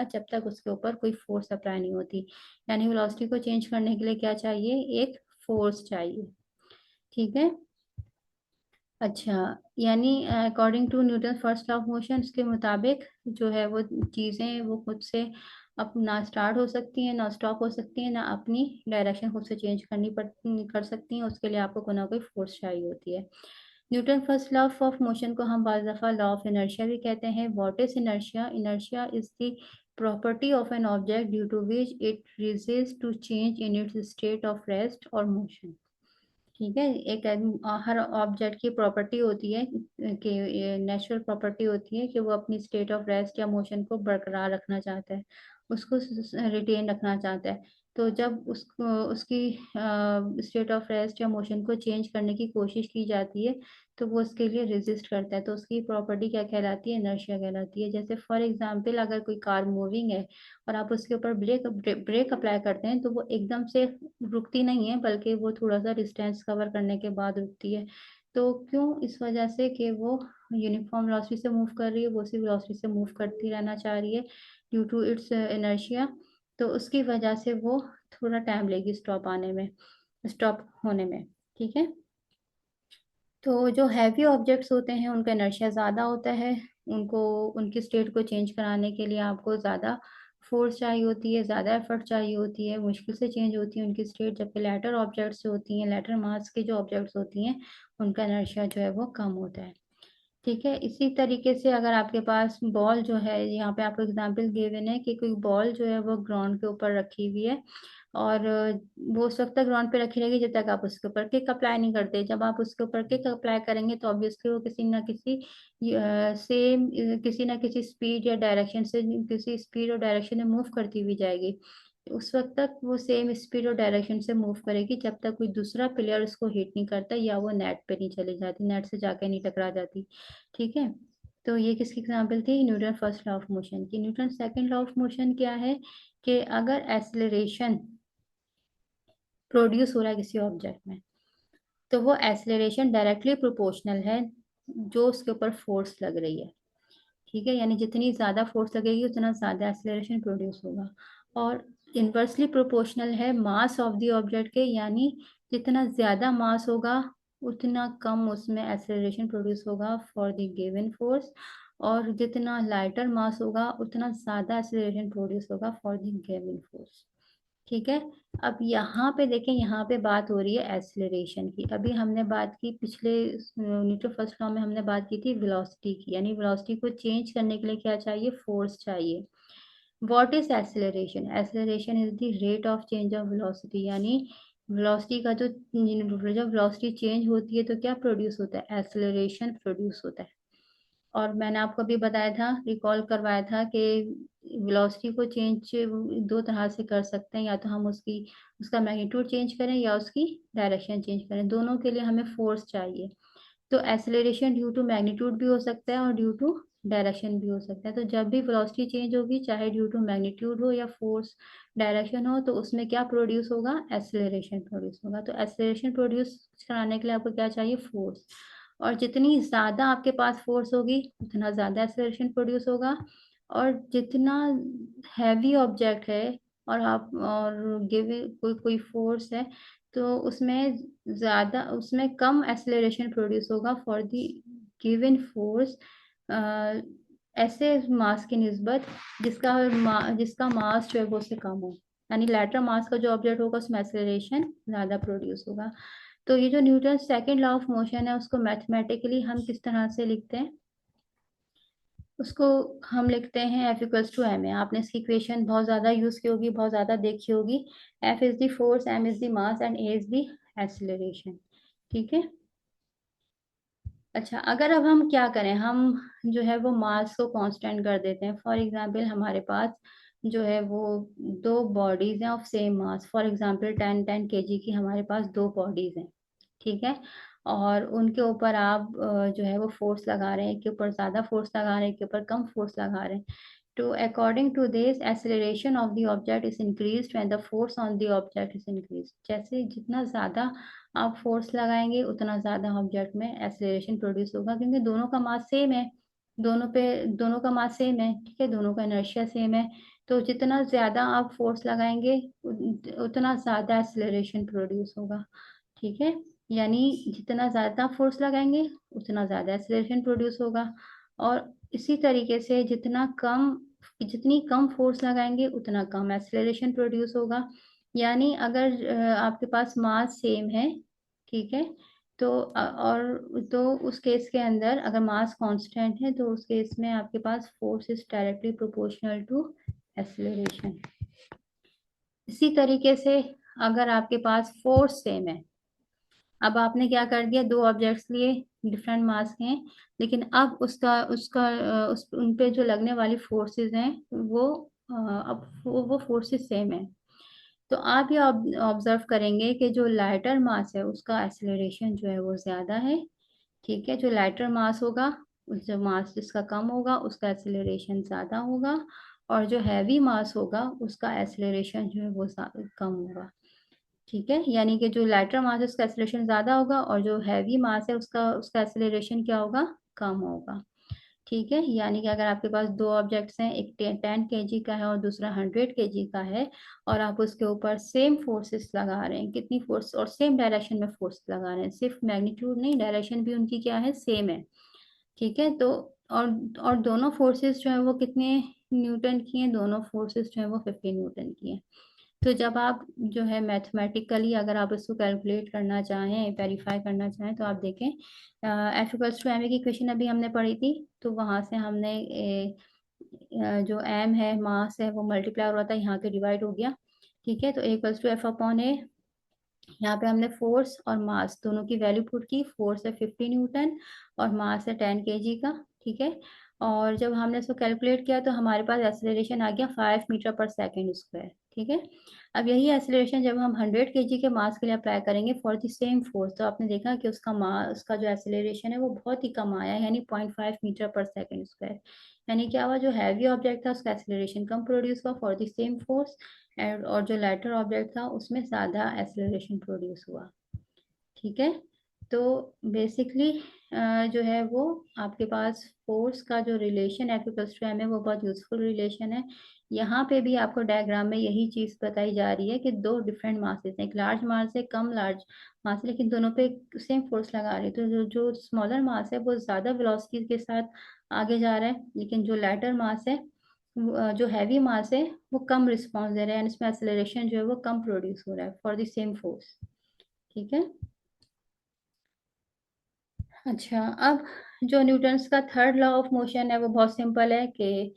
जब तक उसके ऊपर कोई फोर्स अप्लाई नहीं होती। यानी वेलोसिटी को चेंज करने के लिए क्या चाहिए, एक फोर्स चाहिए। ठीक है। अच्छा, यानी according to Newton first law of motion के मुताबिक जो है वो चीजें वो खुद से अपना स्टार्ट हो सकती हैं, ना स्टॉप हो सकती हैं, ना अपनी डायरेक्शन खुद से चेंज कर सकती हैं। उसके लिए आपको कोई ना कोई फोर्स चाहिए होती है। Newton first law of motion को हम बाज़ दफ़ा लॉ ऑफ इनर्शिया भी कहते हैं। What is inertia? Inertia is the property of an object due to which it resist to change in its state of rest और मोशन। ठीक है। एक हर ऑब्जेक्ट की प्रॉपर्टी होती है कि नेचुरल प्रॉपर्टी होती है कि वो अपनी स्टेट ऑफ रेस्ट या मोशन को बरकरार रखना चाहता है, उसको रिटेन रखना चाहता है। तो जब उसको उसकी स्टेट ऑफ रेस्ट या मोशन को चेंज करने की कोशिश की जाती है तो वो उसके लिए रेजिस्ट करता है। तो उसकी प्रॉपर्टी क्या कहलाती है, इनर्शिया कहलाती है। जैसे फॉर एग्जांपल अगर कोई कार मूविंग है और आप उसके ऊपर ब्रेक ब्रेक अप्लाई करते हैं तो वो एकदम से रुकती नहीं है, बल्कि वो थोड़ा सा डिस्टेंस कवर करने के बाद रुकती है। तो क्यों? इस वजह से कि वो यूनिफॉर्म वेलोसिटी से मूव कर रही है, वो उसी वेलोसिटी से मूव करती रहना चाह रही है ड्यू टू इट्स इनर्शिया। तो उसकी वजह से वो थोड़ा टाइम लेगी स्टॉप आने में, स्टॉप होने में। ठीक है। तो जो हैवी ऑब्जेक्ट्स होते हैं उनका इनर्शिया ज़्यादा होता है। उनको उनकी स्टेट को चेंज कराने के लिए आपको ज़्यादा फोर्स चाहिए होती है, ज़्यादा एफर्ट चाहिए होती है, मुश्किल से चेंज होती है उनकी स्टेट। जबकि लेटर ऑब्जेक्ट्स जो होती हैं, लेटर मास के जो ऑब्जेक्ट्स होती हैं, उनका इनर्शिया जो है वो कम होता है। ठीक है। इसी तरीके से अगर आपके पास बॉल जो है, यहाँ पे आपको एग्जांपल गिवन है कि कोई बॉल जो है वो ग्राउंड के ऊपर रखी हुई है और वो उस वक्त तक ग्राउंड पे रखी रहेगी जब तक आप उसके ऊपर किक अप्लाई नहीं करते। जब आप उसके ऊपर किक अप्लाई करेंगे तो ऑब्वियसली वो किसी ना किसी स्पीड या डायरेक्शन से, किसी स्पीड और डायरेक्शन में मूव करती हुई जाएगी। उस वक्त तक वो सेम स्पीड और डायरेक्शन से मूव करेगी जब तक कोई दूसरा प्लेयर उसको हिट नहीं करता या वो नेट पे नहीं चली जाती, नेट से जाके नहीं टकरा जाती। ठीक है। तो ये किसकी एग्जाम्पल थी, Newton first law of motion की। Newton second law of motion क्या है कि अगर एसिलरेशन प्रोड्यूस हो रहा है किसी ऑब्जेक्ट में तो वो एसिलरेशन डायरेक्टली प्रोपोर्शनल है जो उसके ऊपर फोर्स लग रही है। ठीक है। यानी जितनी ज्यादा फोर्स लगेगी उतना ज्यादा एसिलरेशन प्रोड्यूस होगा। और इनवर्सली प्रोपोर्शनल है मास ऑफ द ऑब्जेक्ट के, यानी जितना ज्यादा मास होगा उतना कम उसमें एसिलरेशन प्रोड्यूस होगा फॉर द गिवन फोर्स। और जितना लाइटर मास होगा उतना ज्यादा एसिलरेशन प्रोड्यूस होगा फॉर द गिवन फोर्स। ठीक है। अब यहाँ पे देखें, यहाँ पे बात हो रही है एसिलरेशन की। अभी हमने बात की पिछले न्यूटन फर्स्ट लॉ में हमने बात की थी वेलोसिटी की, यानी वेलोसिटी को चेंज करने के लिए क्या चाहिए, फोर्स चाहिए। What is acceleration? Acceleration is the rate of change of velocity. यानी वेलोसिटी का जो जब वेलोसिटी चेंज होती है तो क्या प्रोड्यूस होता है, एसिलरेशन प्रोड्यूस होता है। और मैंने आपको अभी बताया था, रिकॉल करवाया था कि वेलोसिटी को चेंज दो तरह से कर सकते हैं, या तो हम उसका मैग्नीट्यूड चेंज करें या उसकी डायरेक्शन चेंज करें। दोनों के लिए हमें फोर्स चाहिए। तो एक्सेलरेशन ड्यू टू मैग्नीट्यूड भी हो सकता है और ड्यू टू डायरेक्शन भी हो सकता है। तो जब भी वेलोसिटी चेंज होगी, चाहे ड्यू टू मैग्नीट्यूड हो या फोर्स डायरेक्शन हो, तो उसमें क्या प्रोड्यूस होगा, एक्सेलरेशन प्रोड्यूस होगा। तो एक्सेलरेशन प्रोड्यूस कराने के लिए आपको क्या चाहिए, फोर्स। और जितनी ज्यादा आपके पास फोर्स होगी उतना ज्यादा एक्सेलरेशन प्रोड्यूस होगा। और जितना हैवी ऑब्जेक्ट है और गिव कोई कोई फोर्स है तो उसमें कम एक्सेलरेशन प्रोड्यूस होगा फॉर द गिवन फोर्स, ऐसे मास की निस्बत जिसका मास जो है वो उससे कम हो। यानी लाइटर मास का जो ऑब्जेक्ट होगा उसमें एक्सेलरेशन ज्यादा प्रोड्यूस होगा। तो ये जो Newton second law of motion है उसको मैथमेटिकली हम किस तरह से लिखते हैं, उसको हम लिखते हैं F इक्वल्स टू एम है। आपने इसकी इक्वेशन बहुत ज़्यादा यूज़ की होगी, बहुत ज़्यादा देखी होगी। F is the force, M is the mass and A is the acceleration. ठीक है। अच्छा, अगर अब हम क्या करें, हम जो है वो मास को कांस्टेंट कर देते हैं। फॉर एग्जांपल हमारे पास जो है वो दो बॉडीज हैं of same mass. For example 10-10 kg की हमारे पास दो बॉडीज हैं। ठीक है। और उनके ऊपर आप जो है वो फोर्स लगा रहे हैं, एक के ऊपर ज्यादा फोर्स लगा रहे हैं, एक के ऊपर कम फोर्स लगा रहे हैं। तो according to this acceleration of the object is increased when the force on the object is increased. जैसे जितना ज्यादा आप फोर्स लगाएंगे उतना ज्यादा ऑब्जेक्ट में एक्सेलरेशन प्रोड्यूस होगा, क्योंकि दोनों का मास सेम है। दोनों का मास सेम है, ठीक है, दोनों का इनर्शिया सेम है। तो जितना ज्यादा आप फोर्स लगाएंगे उतना ज्यादा एक्सेलरेशन प्रोड्यूस होगा, ठीक है। यानी जितना ज्यादा फोर्स लगाएंगे उतना ज्यादा एक्सेलरेशन प्रोड्यूस होगा। और इसी तरीके से जितनी कम फोर्स लगाएंगे उतना कम एक्सेलरेशन प्रोड्यूस होगा। यानी अगर आपके पास मास सेम है, ठीक है, तो और तो उस केस के अंदर अगर मास कांस्टेंट है तो उस केस में आपके पास force is directly proportional to acceleration. इसी तरीके से अगर आपके पास फोर्स सेम है, अब आपने क्या कर दिया, दो ऑब्जेक्ट्स लिए, डिफरेंट मास के हैं, लेकिन अब उसका उसका उस उन पे जो लगने वाली फोर्सेस हैं अब वो फोर्सेस सेम है। तो आप ये ऑब्जर्व करेंगे कि जो लाइटर मास है उसका एक्सेलरेशन जो है वो ज्यादा है, ठीक है। जो लाइटर मास होगा, जो मास जिसका कम होगा उसका एक्सेलरेशन ज्यादा होगा, और जो हैवी मास होगा उसका एक्सेलरेशन जो है वो कम होगा, ठीक है। यानी कि जो लाइटर मास है उसका एक्सेलरेशन ज्यादा होगा और जो हैवी मास है उसका उसका एक्सेलरेशन क्या होगा, कम होगा, ठीक है। यानी कि अगर आपके पास दो ऑब्जेक्ट्स हैं, एक 10 kg का है और दूसरा 100 kg का है, और आप उसके ऊपर सेम फोर्सेस लगा रहे हैं, कितनी फोर्स, और सेम डायरेक्शन में फोर्स लगा रहे हैं, सिर्फ मैग्नीट्यूड नहीं, डायरेक्शन भी उनकी क्या है, सेम है, ठीक है। तो और और दोनों फोर्सेस जो है वो कितने न्यूटन की हैं, दोनों फोर्सेस जो है वो 50 न्यूटन की हैं। तो जब आप जो है मैथमेटिकली अगर आप इसको कैलकुलेट करना चाहें, वेरीफाई करना चाहें, तो आप देखें एफ इक्वल्स टू एम की इक्वेशन अभी हमने पढ़ी थी। तो वहां से हमने जो एम है, मास है, वो मल्टीप्लाई हो रहा था, यहाँ के डिवाइड हो गया, ठीक है। तो ए इक्वल्स टू एफ अपॉन ए, यहाँ पे हमने फोर्स और मास दोनों की वैल्यू पुट की। फोर्स है 50 न्यूटन और मास है 10 kg का, ठीक है। और जब हमने इसको कैलकुलेट किया तो हमारे पास एक्सेलरेशन आ गया 5 मीटर पर सेकेंड स्क्वायर, ठीक है। अब यही एक्सेलरेशन जब हम 100 kg के मास के लिए अप्लाई करेंगे फॉर द सेम फोर्स, तो आपने देखा कि उसका जो एक्सेलरेशन है वो बहुत ही कम आया, यानी 0.5 मीटर पर सेकेंड स्क्वायर। यानी क्या हुआ, जो हैवी ऑब्जेक्ट था उसका एक्सेलरेशन कम प्रोड्यूस हुआ for the same force, and और जो लाइटर ऑब्जेक्ट था उसमें ज्यादा एक्सेलरेशन प्रोड्यूस हुआ, ठीक है। तो बेसिकली जो है वो आपके पास फोर्स का जो रिलेशन है एम है वो बहुत यूजफुल रिलेशन है। यहाँ पे भी आपको डायग्राम में यही चीज बताई जा रही है कि दो डिफरेंट मासेस हैं, एक लार्ज मास है, कम लार्ज मास है, लेकिन दोनों पे सेम फोर्स लगा रहे हैं। तो जो स्मॉलर मास है वो ज्यादा वेलोसिटी के साथ आगे जा रहा है, लेकिन जो लाइटर मास है जो हैवी मास है वो कम रिस्पॉन्स दे रहा है, एंड इसमें एक्सेलरेशन जो है वो कम प्रोड्यूस हो रहा है फॉर द सेम फोर्स, ठीक है। अच्छा, अब जो न्यूटन्स का थर्ड लॉ ऑफ मोशन है वो बहुत सिंपल है कि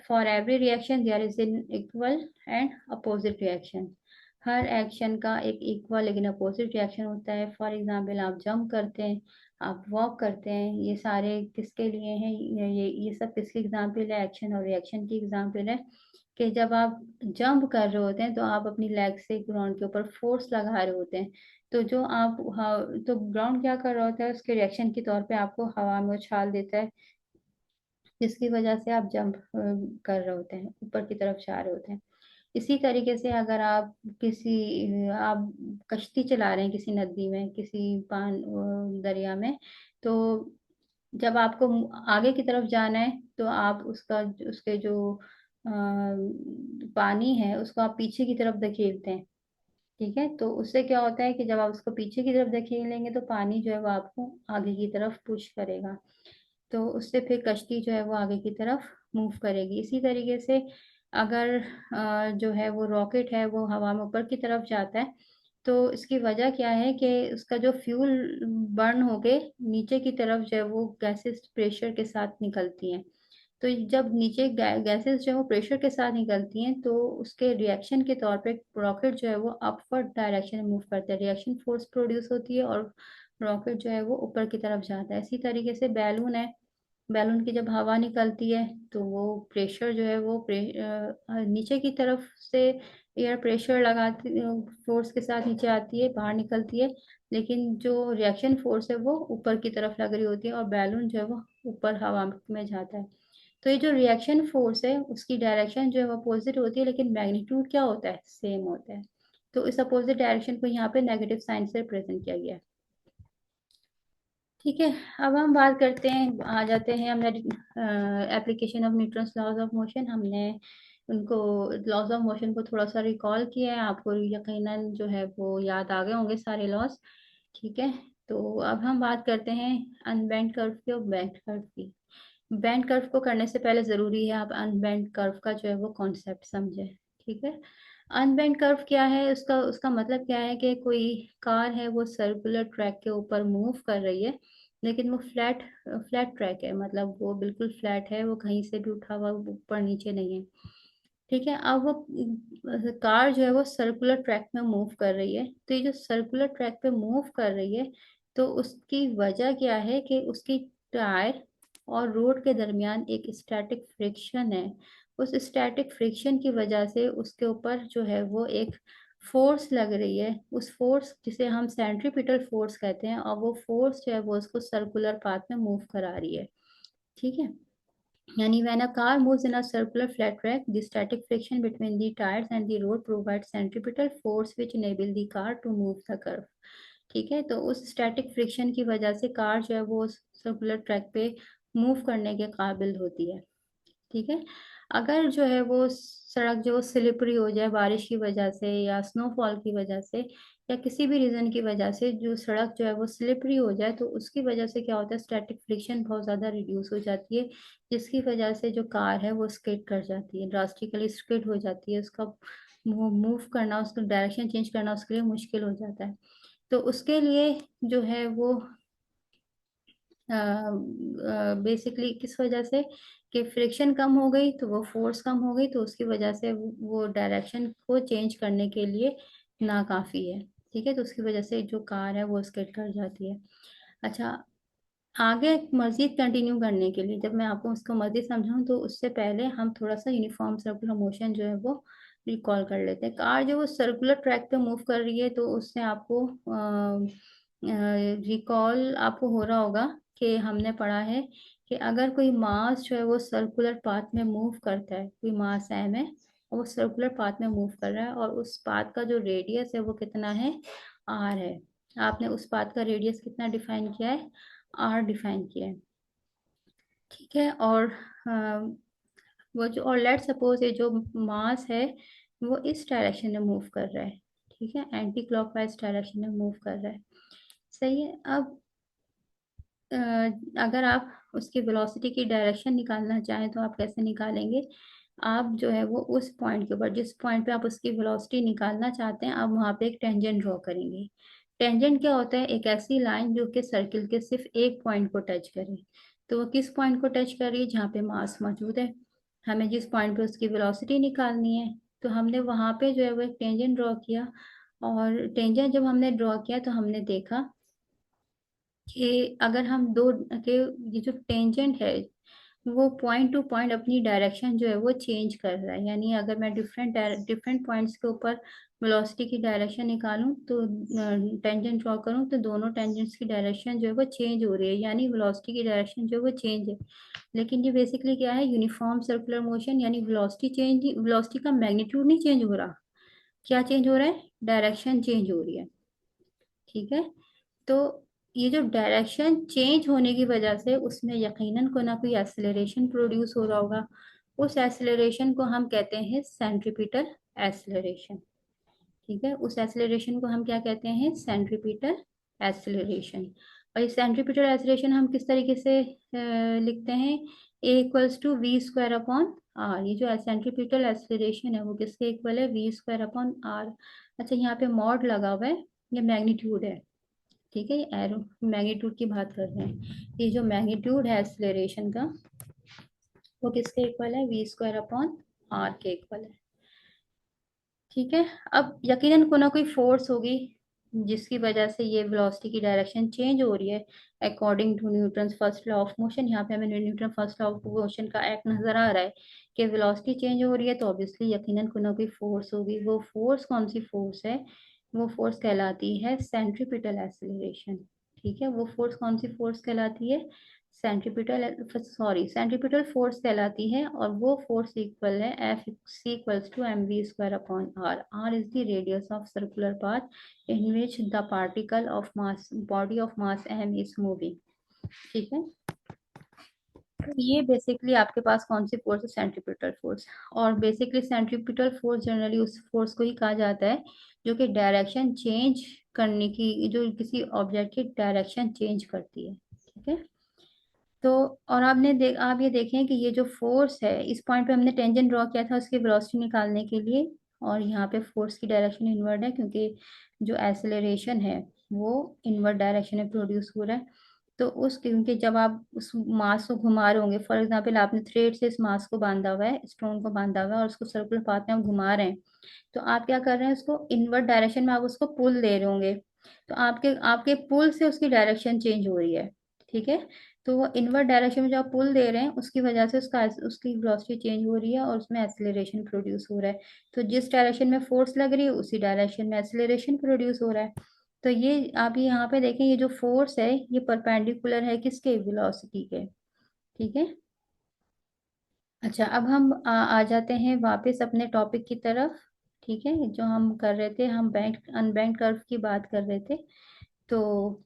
for every reaction there is an equal and opposite reaction. हर एक्शन का एक इक्वल लेकिन अपोजिट रिएक्शन होता है। फॉर एग्जांपल, आप जंप करते हैं, आप वॉक करते हैं, ये सारे किसके लिए हैं, ये सब किसके एग्जाम्पल है, एक्शन और रिएक्शन की एग्जाम्पल है। कि जब आप जंप कर रहे होते हैं तो आप अपनी लेग से ग्राउंड के ऊपर फोर्स लगा रहे होते हैं। तो तो ग्राउंड क्या कर रहा होता है, उसके रिएक्शन के तौर पे आपको हवा में उछाल देता है, जिसकी वजह से आप जंप कर रहे होते हैं, ऊपर की तरफ जा रहे होते हैं। इसी तरीके से अगर आप कश्ती चला रहे हैं किसी नदी में, किसी दरिया में, तो जब आपको आगे की तरफ जाना है तो आप उसके जो अ, पानी है उसको आप पीछे की तरफ धकेलते हैं, ठीक है। तो उससे क्या होता है कि जब आप उसको पीछे की तरफ धकेलेंगे तो पानी जो है वो आपको आगे की तरफ पुश करेगा, तो उससे फिर कश्ती जो है वो आगे की तरफ मूव करेगी। इसी तरीके से अगर जो है वो रॉकेट है वो हवा में ऊपर की तरफ जाता है, तो इसकी वजह क्या है कि उसका जो फ्यूल बर्न होके नीचे की तरफ जो है वो गैसेस प्रेशर के साथ निकलती हैं। तो जब नीचे गैसेस जो है वो प्रेशर के साथ निकलती हैं तो उसके रिएक्शन के तौर पे रॉकेट जो है वो अपवर्ड डायरेक्शन में मूव करता है, रिएक्शन फोर्स प्रोड्यूस होती है और रॉकेट जो है वो ऊपर की तरफ जाता है। इसी तरीके से बैलून है, बैलून की जब हवा निकलती है तो वो प्रेशर जो है वो नीचे की तरफ से एयर प्रेशर लगाती, फोर्स के साथ नीचे आती है, बाहर निकलती है, लेकिन जो रिएक्शन फोर्स है वो ऊपर की तरफ लग रही होती है और बैलून जो है वो ऊपर हवा में जाता है। तो ये जो रिएक्शन फोर्स है उसकी डायरेक्शन जो है वो अपोजिट होती है, लेकिन मैग्नीट्यूड क्या होता है, सेम होता है। तो इस अपोजिट डायरेक्शन को यहाँ पे नेगेटिव साइन से रिप्रेजेंट किया गया है। ठीक है, अब हम बात करते हैं, आ जाते हैं हमने application of Newton's laws of motion. हमने उनको लॉज ऑफ मोशन को थोड़ा सा रिकॉल किया है, आपको यकीनन जो है वो याद आ गए होंगे सारे लॉज। ठीक है, तो अब हम बात करते हैं अनबेंट कर्व की और बेंट कर्व की। बेंट कर्व को करने से पहले जरूरी है आप अनबेंट कर्व का जो है वो कॉन्सेप्ट समझे। ठीक है, अनबेंट कर्व क्या है, उसका उसका मतलब क्या है कि कोई कार है वो सर्कुलर ट्रैक के ऊपर मूव कर रही है, लेकिन वो फ्लैट फ्लैट ट्रैक है, मतलब वो बिल्कुल फ्लैट है, वो कहीं से भी उठा हुआ ऊपर नीचे नहीं है। ठीक है, अब वो कार जो है वो सर्कुलर ट्रैक में मूव कर रही है, तो ये जो सर्कुलर ट्रैक पे मूव कर रही है, तो उसकी वजह क्या है कि उसकी टायर और रोड के दरमियान एक स्टैटिक फ्रिक्शन है। उस स्टैटिक फ्रिक्शन की वजह से उसके ऊपर जो है वो एक फोर्स लग रही है, उस फोर्स जिसे हम सेंट्रीपिटल फोर्स कहते हैं, और वो फोर्स जो है वो उसको सर्कुलर पाथ में मूव करा रही है। ठीक है, Yani when a car moves in a circular flat track, the static friction between the tires and the road provides centripetal force which enable the car to move the curve. ठीक है, तो उस static friction की वजह से car जो है वो सर्कुलर ट्रैक पे मूव करने के काबिल होती है। ठीक है, अगर जो है वो सड़क जो स्लिपरी हो जाए बारिश की वजह से या स्नोफॉल की वजह से या किसी भी रीजन की वजह से जो सड़क जो है वो स्लिपरी हो जाए, तो उसकी वजह से क्या होता है, स्टैटिक फ्रिक्शन बहुत ज़्यादा रिड्यूस हो जाती है, जिसकी वजह से जो कार है वो स्किड कर जाती है, ड्रास्टिकली स्किड हो जाती है, उसका मूव करना, उसका डायरेक्शन चेंज करना उसके लिए मुश्किल हो जाता है। तो उसके लिए जो है वो बेसिकली किस वजह से, कि फ्रिक्शन कम हो गई तो वो फोर्स कम हो गई, तो उसकी वजह से वो डायरेक्शन को चेंज करने के लिए नाकाफी है। ठीक है, तो उसकी वजह से जो कार है वो स्किड कर जाती है। अच्छा, आगे मजीद कंटिन्यू करने के लिए जब मैं आपको उसको मजीद समझाऊं, तो उससे पहले हम थोड़ा सा यूनिफॉर्म सर्कुलर मोशन जो है वो रिकॉल कर लेते हैं। कार जो वो सर्कुलर ट्रैक पे मूव कर रही है, तो उससे आपको रिकॉल आपको हो रहा होगा कि हमने पढ़ा है कि अगर कोई मास जो है वो सर्कुलर पाथ में मूव करता है, कोई मास एम है और वो सर्कुलर पाथ में मूव कर रहा है, और उस पाथ का जो रेडियस है वो कितना है, आर है। आपने उस पाथ का रेडियस कितना डिफाइन किया है, आर डिफाइन किया है। ठीक है, और वो जो, और लेट सपोज ये जो मास है वो इस डायरेक्शन में मूव कर रहा है। ठीक है, एंटी क्लॉकवाइज डायरेक्शन में मूव कर रहा है। सही है, अब अ, अगर आप उसकी वेलोसिटी की डायरेक्शन निकालना चाहें तो आप कैसे निकालेंगे, आप जो है वो उस पॉइंट के ऊपर, जिस पॉइंट पे आप उसकी वेलोसिटी निकालना चाहते हैं, आप वहां पे एक टेंजेंट ड्रॉ करेंगे। टेंजेंट क्या होता है, एक ऐसी लाइन जो कि सर्किल के सिर्फ एक पॉइंट को टच करे। तो वो किस पॉइंट को टच कर रही है, जहाँ पे मास मौजूद है। हमें जिस पॉइंट पे उसकी वेलोसिटी निकालनी है, तो हमने वहां पे जो है वो एक टेंजेंट ड्रॉ किया। और टेंजेंट जब हमने ड्रॉ किया तो हमने देखा कि अगर हम दो के, ये जो टेंजेंट है वो पॉइंट टू पॉइंट अपनी डायरेक्शन जो है वो चेंज कर रहा है, यानी अगर मैं डिफरेंट डिफरेंट पॉइंट्स के ऊपर वेलोसिटी की डायरेक्शन निकालूं, तो टेंजेंट ड्रॉ करूं, तो दोनों टेंजेंट्स की डायरेक्शन जो है वो चेंज हो रही है, यानी वेलोसिटी की डायरेक्शन जो है वो चेंज है। लेकिन ये बेसिकली क्या है, यूनिफॉर्म सर्कुलर मोशन, यानी वेलोसिटी चेंज, वेलोसिटी का मैग्नीट्यूड नहीं चेंज हो रहा, क्या चेंज हो रहा है, डायरेक्शन चेंज हो रही है। ठीक है, तो ये जो डायरेक्शन चेंज होने की वजह से उसमें यकीनन को ना कोई एक्सेलरेशन प्रोड्यूस हो रहा होगा। उस एक्सेलरेशन को हम कहते हैं सेंट्रीपिटल एक्सेलरेशन। ठीक है, उस एक्सेलरेशन को हम क्या कहते हैं, सेंट्रीपिटल एक्सेलरेशन। और ये सेंट्रीपिटल एक्सेलरेशन हम किस तरीके से लिखते हैं, a equals to v square upon r. ये जो सेंट्रीपिटल एक्सेलरेशन है वो किसके इक्वल है, वी स्क्वायर अपॉन आर। अच्छा, यहाँ पे मॉड लगा हुआ है, ये मैग्नीट्यूड है। ठीक है, ये एरो मैग्नीट्यूड की बात कर रहे हैं, ये जो मैग्नीट्यूड है एक्सेलरेशन का वो किसके इक्वल है, वी स्क्वायर अपॉन आर के इक्वल है। ठीक है, अब यकीनन को ना कोई फोर्स होगी जिसकी वजह से ये वेलोसिटी की डायरेक्शन चेंज हो रही है according to Newton first law of motion. यहाँ पे हमें Newton first law of motion का एक्ट नजर आ रहा है कि वेलोसिटी चेंज हो रही है, तो ऑब्वियसली यकीनन को ना कोई फोर्स होगी। वो फोर्स कौन सी फोर्स है, वो फोर्स कहलाती है सेंट्रीपिटल एक्सेलरेशन। ठीक है, वो फोर्स कौन सी फोर्स कहलाती है, सेंट्रीपिटल, सॉरी सेंट्रीपिटल फोर्स कहलाती है, और वो फोर्स इक्वल है F C equals to M V square upon R. R is the radius of circular path in which the particle of mass body of mass m is moving। ठीक है। तो ये basically आपके पास कौन सी force है, centripetal force. और basically centripetal force generally उस force को ही कहा जाता है जो कि डायरेक्शन चेंज करने की, जो किसी ऑब्जेक्ट की डायरेक्शन चेंज करती है। ठीक है। तो और आप ये देखें कि ये जो फोर्स है, इस पॉइंट पे हमने टेंजेंट ड्रॉ किया था उसकी वेलोसिटी निकालने के लिए, और यहाँ पे फोर्स की डायरेक्शन इनवर्ड है क्योंकि जो एक्सेलरेशन है वो इनवर्ड डायरेक्शन में प्रोड्यूस हो रहा है। तो उस क्योंकि जब आप उस मास को घुमा रहे होंगे, फॉर एग्जाम्पल आपने थ्रेड से इस मास को बांधा हुआ है, स्टोन को बांधा हुआ है, और उसको सर्कुलर पाथ में आप घुमा रहे हैं, तो आप क्या कर रहे हैं, उसको इनवर्ड डायरेक्शन में आप उसको पुल दे रहे होंगे, तो आपके आपके पुल से उसकी डायरेक्शन चेंज हो रही है। ठीक है। तो वो इनवर्ड डायरेक्शन में जो आप पुल दे रहे हैं उसकी वजह से उसकी वेलोसिटी चेंज हो रही है और उसमें एक्सेलरेशन प्रोड्यूस हो रहा है। तो जिस डायरेक्शन में फोर्स लग रही है उसी डायरेक्शन में एक्सेलरेशन प्रोड्यूस हो रहा है। तो ये आप यहाँ पे देखें, ये जो फोर्स है ये परपेंडिकुलर है किसके, वेलोसिटी के। ठीक है। अच्छा, अब हम आ जाते हैं वापस अपने टॉपिक की तरफ। ठीक है, जो हम कर रहे थे, हम बैंक अनबैंक कर्व की बात कर रहे थे। तो